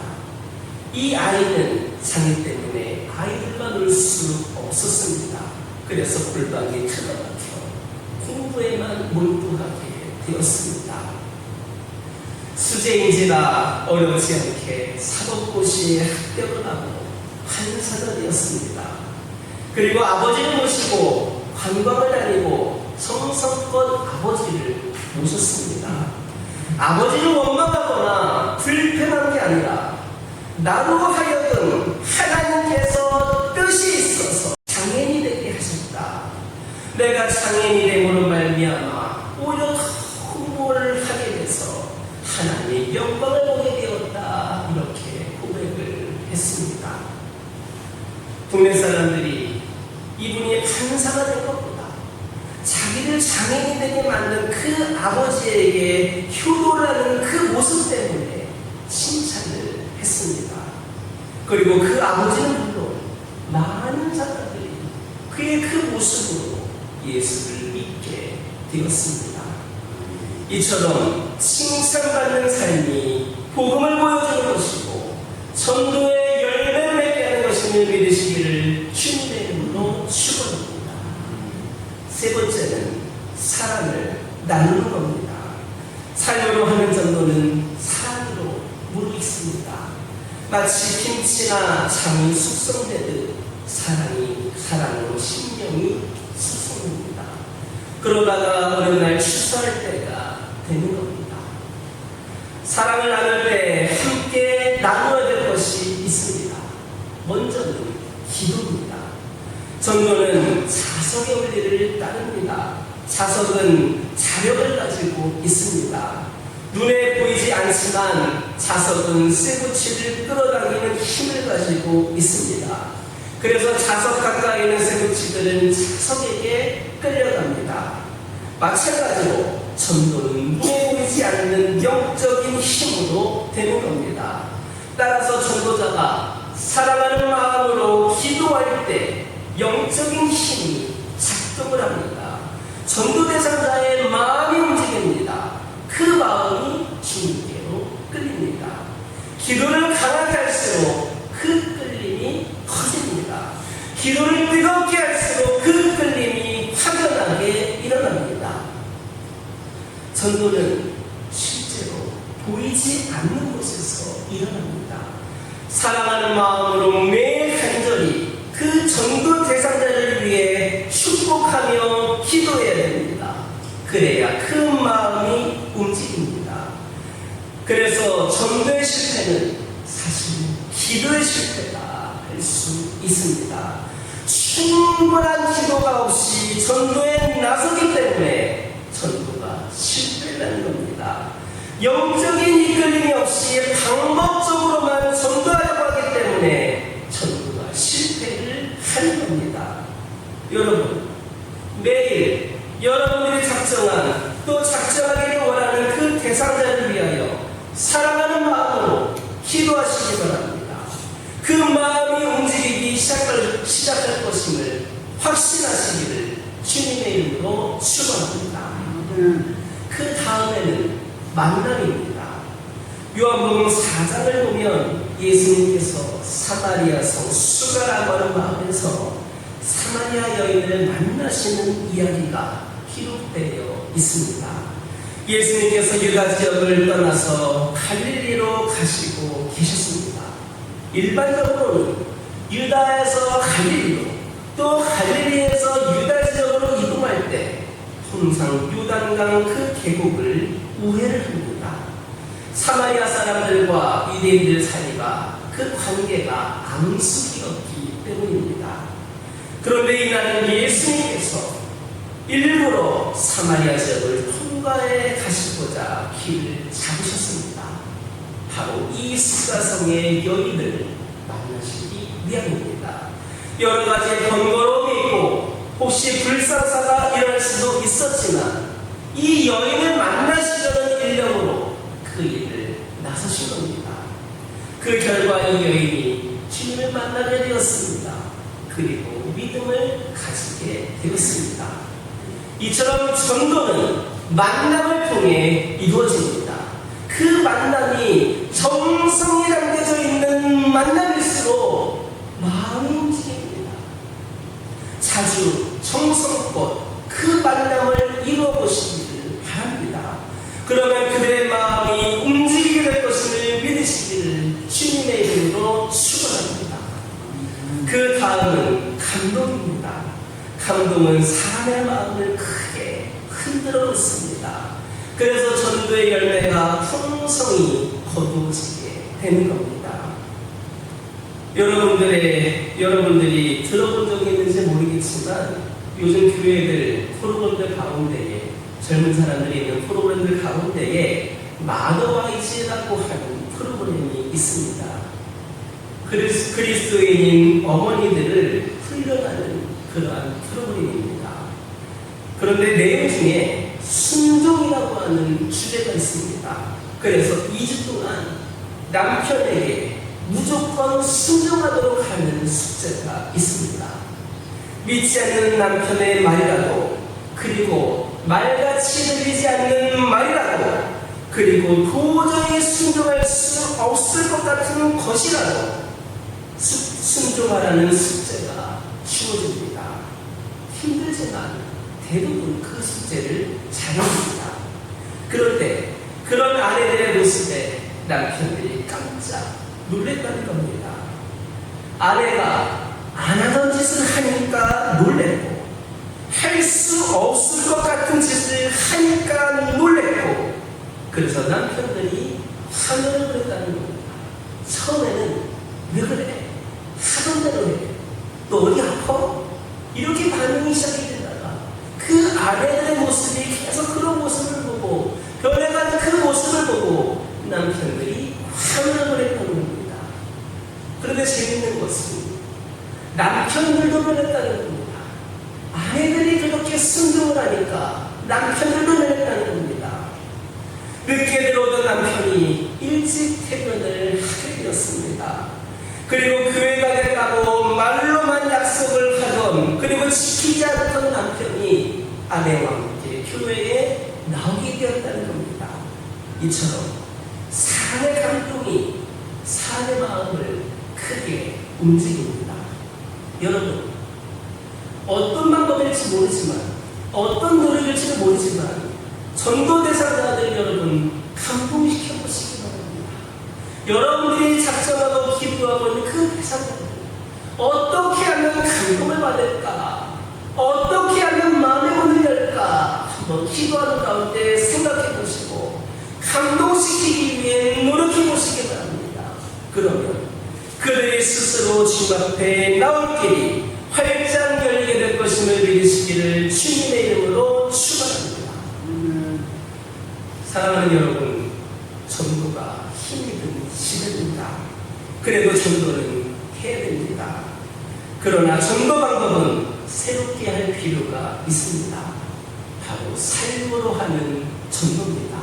이 아이는 장애 때문에 아이들만 놀 수 없었습니다. 그래서 골방에 틀어박혀 공부에만 몰두하게 되었습니다. 수재인지라 어렵지 않게 사법고시에 합격을 하고 판사가 되었습니다. 그리고 아버지를 모시고 관광을 다니고 정성껏 아버지를 모셨습니다. 아버지를 원망하거나 불편한 게 아니라 나로 하여금 하나님께서 뜻이 있어서 장애인이 되게 하셨다. 내가 장애인이 됨으로 말미암아 오히려 더 홍보를 하게 돼서 하나님의 영광을 보게 되었다. 이렇게 고백을 했습니다. 동네 사람들이 이분이 판사가 된 것보다 자기를 장애인이 되게 만든 그 아버지에게 효도라는 그 모습 때문에 칭찬을 했습니다. 그리고 그 아버지는 물론 많은 사람들이 그의 그 모습으로 예수를 믿게 되었습니다. 이처럼 칭찬받는 삶이 복음을 보여주는 것이고 전도의 열매를 맺게 하는 것임을 믿으시기를 주님의 이름으로 축원합니다. 세 번째는 사랑을 나누는 겁니다. 삶으로 하는 전도는 사랑으로 무르익습니다. 마치 김치나 잠이 숙성되듯 사랑으로 심령이 숙성됩니다. 그러다가 어느 날 추수할 때가 되는 겁니다. 사랑을 나눌 때 함께 나누어야 될 것이 있습니다. 먼저는 기도입니다. 전도는 자석의 원리를 따릅니다. 자석은 자력을 가지고 있습니다. 눈에 보이지 않지만 자석은 쇠붙이를 끌어당기는 힘을 가지고 있습니다. 그래서 자석 가까이 있는 쇠붙이들은 자석에게 끌려갑니다. 마찬가지로 전도는 눈에 보이지 않는 영적인 힘으로 되는 겁니다. 따라서 전도자가 사랑하는 마음으로 기도할 때 영적인 힘이 작동을 합니다. 전도 대상자의 마음이 움직입니다. 그 마음이 주님께로 끌립니다. 기도를 강하게 할수록 그 끌림이 커집니다. 기도를 뜨겁게 할수록 그 끌림이 확연하게 일어납니다. 전도는 실제로 보이지 않는 곳에서 일어납니다. 사랑하는 마음으로 매일 간절히 그 전도 대상자를 위해 축복하며 기도해야 됩니다. 그래야 그 마음이 움직입니다. 그래서 전도의 실패는 사실 기도의 실패다 할 수 있습니다. 충분한 기도가 없이 전도에 나서기 때문에 전도가 실패라는 겁니다. 영적인 이끌림이 없이 방법적으로만 전도하려고 하기 때문에 전도가 실패를 하는 겁니다. 여러분, 매일 여러분들이 작정한 또 작정하기를 원하는 그 마음이 움직이기 시작할 것임을 확신하시기를 주님의 이름으로 축원합니다. 그 다음에는 만남입니다. 요한복음 4장을 보면 예수님께서 사마리아 성 수가라고 하는 마을에서 사마리아 여인을 만나시는 이야기가 기록되어 있습니다. 예수님께서 유다 지역을 떠나서 갈릴리로 가시고 계셨습니다. 일반적으로는 유다에서 갈릴리로 또 갈릴리에서 유다 지역으로 이동할 때 항상 요단강 그 계곡을 우회를 합니다. 사마리아 사람들과 유대인들 사이가 그 관계가 앙숙이었기 때문입니다. 그런데 이날은 예수님께서 일부러 사마리아 지역을 통과해 가시고자 길을 잡으셨습니다. 바로 이 수가성의 여인을 만나시기 위함입니다. 여러 가지 번거로움이 있고 혹시 불상사가 일어날 수도 있었지만 이 여인을 만나시려는 일념으로 그 일을 나서신 겁니다. 그 결과 이 여인이 주님을 만나게 되었습니다. 그리고 믿음을 가지게 되었습니다. 이처럼 전도는 만남을 통해 이루어집니다. 그 만남이 정성이 담겨져 있는 만남일수록 마음이 움직입니다. 자주 정성껏 그 만남을 이루어보시기를 바랍니다. 그러면 그들의 마음이 움직이게 될 것을 믿으시기를 주님의 이름으로 축원합니다. 그 다음은 감동입니다. 감동은 사람의 마음을 크게 흔들어 놓습니다. 그래서 전도의 열매가 풍성히 거두어지게 되는 겁니다. 여러분들이 들어본 적이 있는지 모르겠지만 요즘 교회들 프로그램들 가운데에 젊은 사람들이 있는 프로그램들 가운데에 마더와이즈라고 하는 프로그램이 있습니다. 그리스도인인 어머니들을 훈련하는 그러한 프로그램입니다. 그런데 내용 중에 순종이라고 하는 주제가 있습니다. 그래서 2주 동안 남편에게 무조건 순종하도록 하는 숙제가 있습니다. 믿지 않는 남편의 말이라도, 그리고 말같이 들리지 않는 말이라도, 그리고 도저히 순종할 수 없을 것 같은 것이라도 순종하라는 숙제가 주어집니다. 힘들지만 대부분 그 숙제를 잘합니다. 그런데 그런 아내들의 모습에 남편들이 깜짝 놀랬다는 겁니다. 아내가 안 하던 짓을 하니까 놀랬고, 할 수 없을 것 같은 짓을 하니까 놀랬고, 그래서 남편들이 화면을 그랬다는 겁니다. 처음에는 왜 그래? 하던 대로 해. 너 어디 아파? 이렇게 반응이 시작이 되다가 그 아내들의 모습이 계속 그런 모습을 보고 변해가는 그 모습을 보고 남편들이 화면을 그랬다는 겁니다. 그런데 재밌는 것은 남편들도 변했다는 겁니다. 아내들이 그렇게 순종을 하니까 남편들도 변했다는 겁니다. 늦게 들어오던 남편이 일찍 퇴근을 하게 되었습니다. 그리고 교회 가겠다고 말로만 약속을 하던, 그리고 지키지 않던 남편이 아내와 함께 교회에 나오게 되었다는 겁니다. 이처럼 사람의 감동이 사람의 마음을 크게 움직입니다. 여러분, 어떤 방법일지 모르지만, 어떤 노력일지 모르지만 전도 대상자들 여러분 감동시켜 보시기 바랍니다. 여러분들이 작정하고 기도하고 있는 그 대상자들 어떻게 하면 감동을 받을까? 어떻게 하면 마음의 문을 열까? 한번 기도하는 가운데 생각해 보시고 감동시키기 위해 노력해 보시기 바랍니다. 그러면 그들이 스스로 주 앞에 나올 길이 활짝 열리게 될 것임을 믿으시기를 주님의 이름으로 축원합니다. 사랑하는 여러분, 전도가 힘이 든 시대입니다. 그래도 전도는 해야 됩니다. 그러나 전도 방법은 새롭게 할 필요가 있습니다. 바로 삶으로 하는 전도입니다.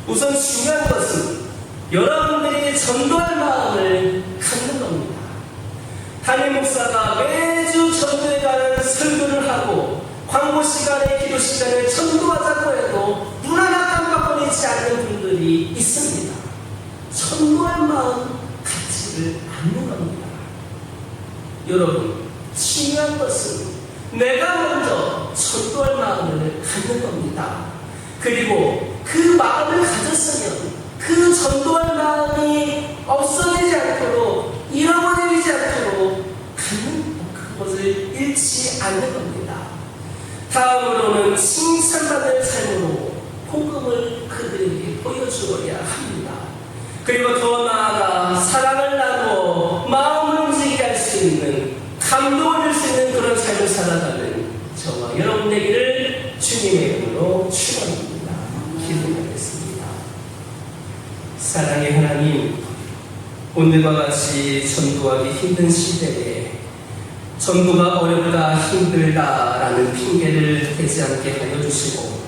우선 중요한 것은 여러분들이 전도할 마음을 갖는 겁니다. 담임 목사가 매주 전도에 가는 설교를 하고 광고 시간에 기도 시간에 전도하자고 해도 눈 하나 깜빡거리지 않는 분들이 있습니다. 전도할 마음 갖지를 않는 겁니다. 여러분, 중요한 것은 내가 먼저 전도할 마음을 갖는 겁니다. 그리고 그 마음을 가졌으면 그 전도할 마음이 없어지지 않도록 잃어버리지 않도록 갖는 그것을 잃지 않는 겁니다. 다음으로는 칭찬받을 삶으로 복음을 그들에게 보여주어야 합니다. 그리고 더 나아가 사랑을 나누어 마음을 움직이게 할 수 있는, 감동을 줄 수 있는 그런 삶을 살아가는 저와 여러분 되기를 주님의 이름으로 축원합니다. 기도하겠습니다. 사랑의 하나님, 오늘과 같이 전도하기 힘든 시대에 전도가 어렵다, 힘들다라는 핑계를 대지 않게 하여 주시고,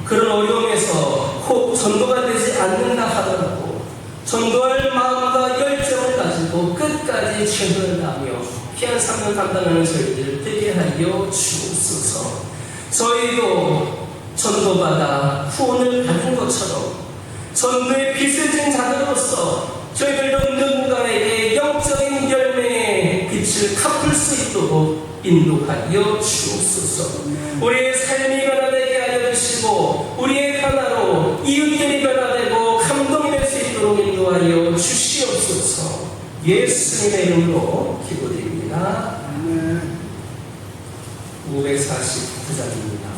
그런 어려움에서 혹 전도가 되지 않는다 하더라도 전도할 마음과 열정을 가지고 끝까지 최선을 다하며 귀한 삶을 감당하는 저희들 되게 하여 주옵소서. 저희도 전도받아 후원을 받은 것처럼 전도의 빛을 진 자들로서 저희들도 누군가에게 영적인 열매의 빛을 갚을 수 있도록 인도하여 주옵소서. 우리의 삶이 변화되게 하여 주시고 우리의 변화로 이웃들이 변화되고 감동이 될 수 있도록 인도하여 주시옵소서. 예수님의 이름으로 기도드립니다. 549장입니다.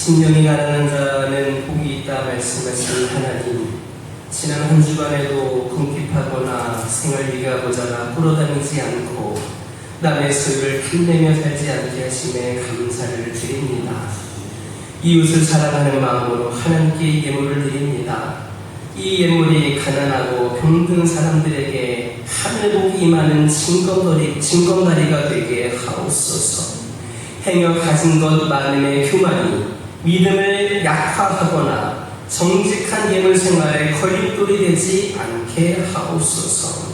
신령이 나르는 자는 복이 있다 말씀하신 하나님, 지난 한 주간에도 궁핍하거나 생활비가 모자라 끌어다니지 않고 남의 소유를 탐내며 살지 않게 하심에 감사를 드립니다. 이웃을 사랑하는 마음으로 하나님께 예물을 드립니다. 이 예물이 가난하고 병든 사람들에게 하늘복이 임하는 징검다리가 되게 하옵소서. 행여 가진 것 많음의 교만이 믿음을 약화하거나 정직한 예물 생활에 걸림돌이 되지 않게 하옵소서.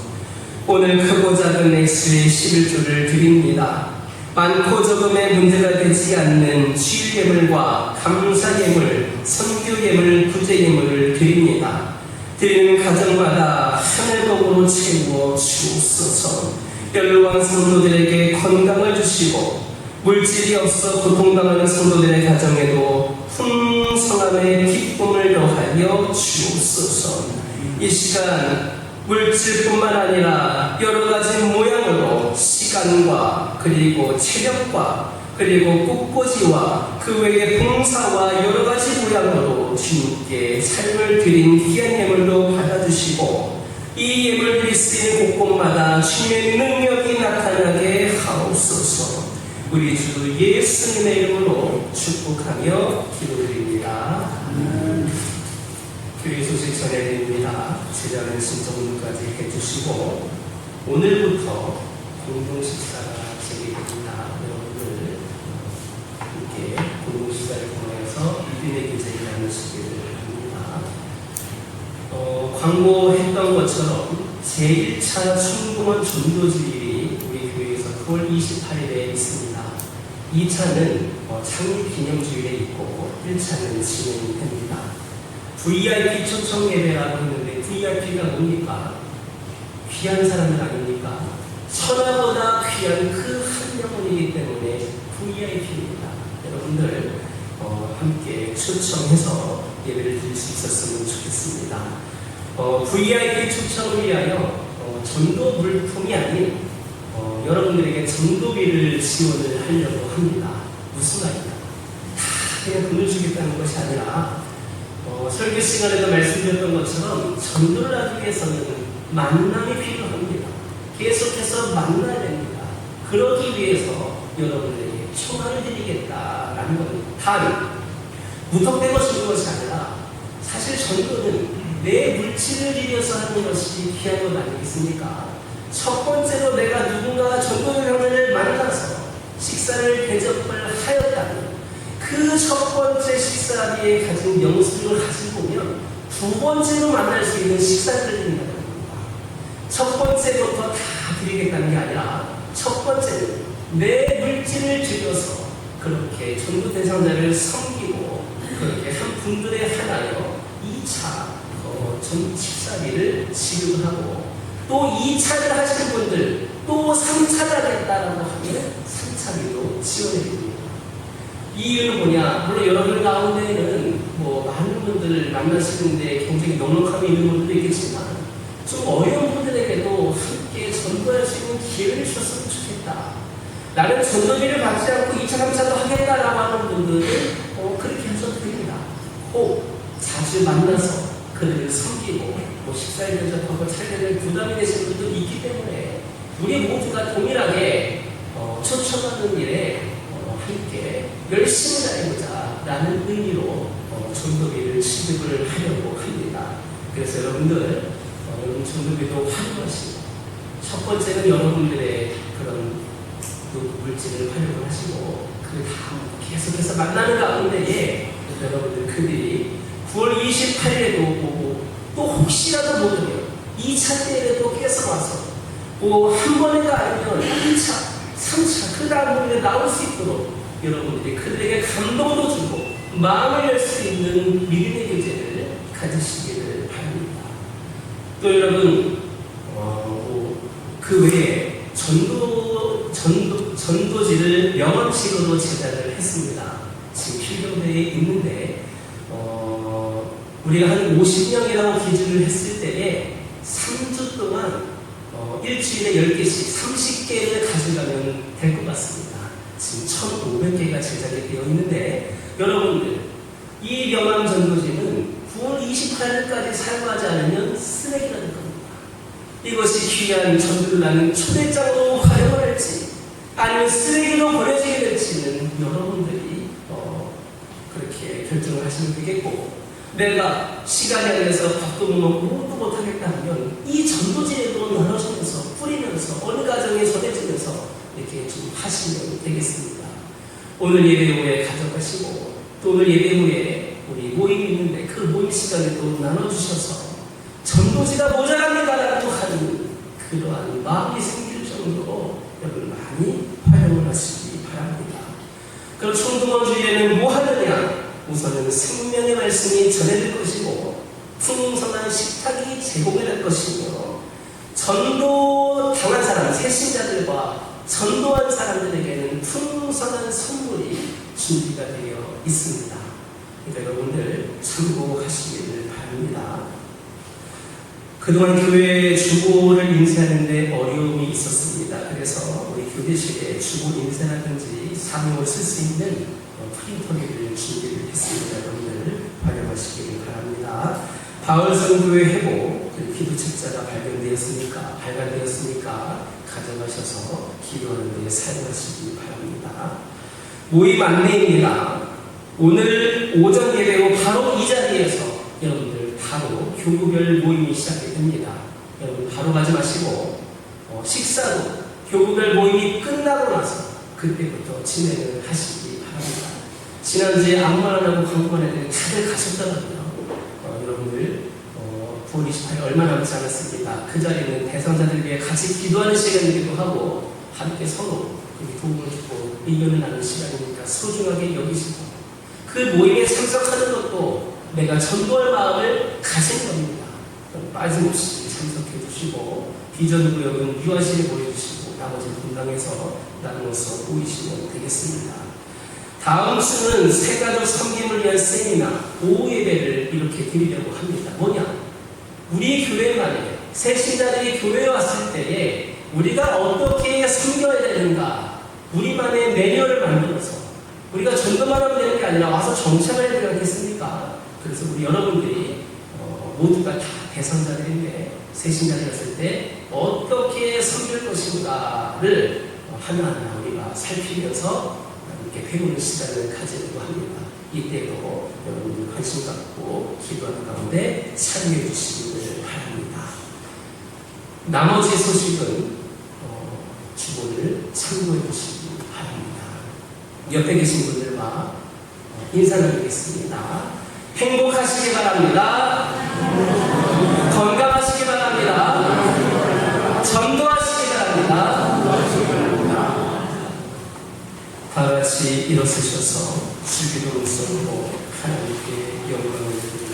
오늘 크고 작은 액수의 11조를 드립니다. 많고 적음의 문제가 되지 않는 주일 예물과 감사 예물, 선교 예물, 구제 예물을 드립니다. 드리는 가정마다 하늘복으로 채워 주옵소서. 연로한 성도들에게 건강을 주시고 물질이 없어 고통당하는 성도들의 가정에도 풍성함의 기쁨을 더하여 주옵소서. 이 시간 물질뿐만 아니라 여러 가지 모양으로 시간과 그리고 체력과 그리고 꽃꽂이와 그 외의 봉사와 여러 가지 모양으로 주님께 삶을 드린 귀한 예물로 받아주시고 이 예물 드릴 수 있는 곳곳마다 주님의 능력이 나타나게 하옵소서. 우리 주 예수님의 이름으로 축복하며 기도드립니다. 교회 소식 전해드립니다. 제자는 신청문까지 해주시고 오늘부터 공동식사가 진행됩니다. 여러분들 함께 공동식사를 통해서 믿음의 교제를 나누시기를 합니다. 광고했던 것처럼 제1차 충공원 전도주일이 우리 교회에서 9월 28일에 있습니다. 2차는 창립기념주일에 있고 1차는 진행됩니다. VIP 초청 예배라고 했는데 VIP가 뭡니까? 귀한 사람은 아닙니까? 천하보다 귀한 그 한 영혼이기 때문에 VIP입니다. 여러분들 함께 초청해서 예배를 드릴 수 있었으면 좋겠습니다. VIP 초청을 위하여 전도 물품이 아닌 여러분들에게 전도비를 지원을 하려고 합니다. 무슨 말이냐? 다 그냥 돈을 주겠다는 것이 아니라 설교 시간에도 말씀드렸던 것처럼 전도를 하기 위해서는 만남이 필요합니다. 계속해서 만나야 됩니다. 그러기 위해서 여러분들에게 총알을 드리겠다라는 겁니다. 단, 무턱대고 주는 것이 아니라 사실 전도는 내 물질을 들여서 하는 것이 귀한 것 아니겠습니까? 첫 번째로 내가 누군가 전도의 형제를 만나서 식사를 대접을 하였다면 그 첫 번째 식사비에 가진 영수증을 가지고 오면 두 번째로 만날 수 있는 식사를 드린다는 겁니다. 첫 번째부터 다 드리겠다는 게 아니라 첫 번째는 내 물질을 들여서 그렇게 전도 대상자를 섬기고 그렇게 한 분들에 한하여 2차 전 식사비를 지급을 하고 또 2차를 하시는 분들 또 3차를 하겠다라고 하면 3차비로 지원해 줍니다. 이 이유는 뭐냐? 물론 여러분 가운데에는 많은 분들을 만나시는데 굉장히 넉넉함이 있는 분들도 있겠지만 좀 어려운 분들에게도 함께 전도할 수 있는 기회를 주셨으면 좋겠다. 나는 전도비를 받지 않고 2차, 3차도 하겠다라고 하는 분들은 그렇게 하셔도 됩니다. 꼭 자주 만나서 그들을 섬기고 식사에 대접하고 차례를 부담이 되시는 분들도 있기 때문에 우리 모두가 동일하게 초청하는 일에 함께 열심히 다니고자 라는 의미로 전도비를 지급을 하려고 합니다. 그래서 여러분들 여러분 전도비도 활용하시고 첫 번째는 여러분들의 그런 물질을 활용을 하시고 그 다음 계속해서 만나는 가운데에 여러분들 그들이 9월 28일에도 오고 또 혹시라도 모르면 2차 때에도 계속 와서 한 번에가 아니면 2차, 3차 그 다음에 나올 수 있도록 여러분들이 그들에게 감동도 주고 마음을 열 수 있는 믿음의 교제를 가지시기를 바랍니다. 또 여러분 그 외에 전도지를 영암식으로 제작을 했습니다. 지금 필경대에 있는데 우리가 한 50명이라고 기준을 했을 때에 3주 동안 일주일에 10개씩 30개를 가져가면 될 것 같습니다. 지금 1,500개가 제작이 되어 있는데 여러분들 이 영암 전도지는 9월 28일까지 사용하지 않으면 쓰레기라는 겁니다. 이것이 귀한 전도를 나는 초대장으로 활용을 할지 아니면 쓰레기로 버려지게 될지는 여러분들이 그렇게 결정을 하시면 되겠고 내가 시간이 안 돼서 밥도 못 먹고 뭐도 못하겠다 하면 이 전도지에도 나눠주면서 뿌리면서 어느 가정에 전해지면서 이렇게 좀 하시면 되겠습니다. 오늘 예배 후에 가져가시고 또 오늘 예배 후에 우리 모임이 있는데 그 모임 시간에 또 나눠주셔서 전도지가 모자랍니다라고 하는 그러한 마음이 생길 정도로 여러분 많이 활용을 하시기 바랍니다. 그럼 총동원 주일에는 뭐 하느냐? 우선은 생명의 말씀이 전해질 것이고 풍성한 식탁이 제공이 될 것이며 전도 당한 사람, 새신자들과 전도한 사람들에게는 풍성한 선물이 준비가 되어 있습니다. 그러니까 여러분들 참고하시기를 바랍니다. 그동안 교회 주보를 인쇄하는데 어려움이 있었습니다. 그래서 우리 교대실에 주보 인쇄라든지 사명을 쓸 수 있는 프린터기를 준비를 했습니다. 여러분들 활용하시기를 바랍니다. 바울선교회 회복, 기도 책자가 발간되었으니까 가져가셔서 기도하는 데 사용하시기 바랍니다. 모임 안내입니다. 오늘 오전 예배 후 바로 이 자리에서 여러분들 바로 교구별 모임이 시작이 됩니다. 여러분 바로 가지 마시고 식사도 교구별 모임이 끝나고 나서 그때부터 진행을 하시기 바랍니다. 지난주에 아무 말 안 하고 광고만 했는데 다들 가셨더라고요. 여러분들 9월 28일 얼마 남지 않았습니다. 그 자리는 대상자들 위해 같이 기도하는 시간이기도 하고 함께 서로 도움을 주고 의견을 나누는 시간이니까 소중하게 여기시고 그 모임에 참석하는 것도 내가 전도할 마음을 가진 겁니다. 빠짐없이 참석해 주시고 비전구역은 유아실에 보내주시고 나머지 분당에서 나누어서 보이시면 되겠습니다. 다음 주는 새가족 섬김을 위한 세미나 오후 예배를 이렇게 드리려고 합니다. 뭐냐? 우리 교회만에 새신자들이 교회에 왔을 때에 우리가 어떻게 섬겨야 되는가 우리만의 매뉴얼을 만들어서 우리가 전도만 하면 되는 게 아니라 와서 정착을 해야 되지 않겠습니까? 그래서 우리 여러분들이 모두가 다 대상자들인데 새신자들이었을 때 어떻게 섬길 것인가를 하나하나 우리가 살피면서 이렇게 배우는 시간을 가지려고 합니다. 이때도 여러분들 관심 갖고 기도하는 가운데 참여해 주시기를 바랍니다. 나머지 소식은 주보를 참고해 주시기 바랍니다. 옆에 계신 분들과 인사 나누겠습니다. 행복하시기 바랍니다. 건강하시기 바랍니다. 전도하시기 바랍니다. 다 같이 일어서셔서 주기도 음성으로 하나님께 영광을 드립니다.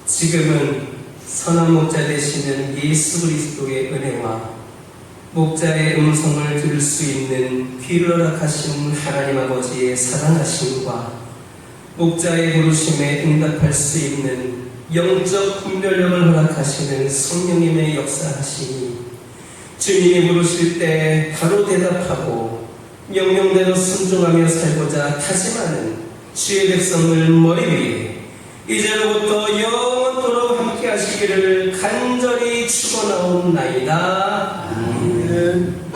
지금은 선한 목자 되시는 예수 그리스도의 은혜와 목자의 음성을 들을 수 있는 귀를 허락하신 하나님 아버지의 사랑하심과 목자의 부르심에 응답할 수 있는 영적 분별력을 허락하시는 성령님의 역사하시니 주님이 부르실 때 바로 대답하고 명령대로 순종하며 살고자 다짐하는 주의 백성을 머리 위에 이제로부터 영원토록 함께 하시기를 간절히 축원하옵나이다. 아멘.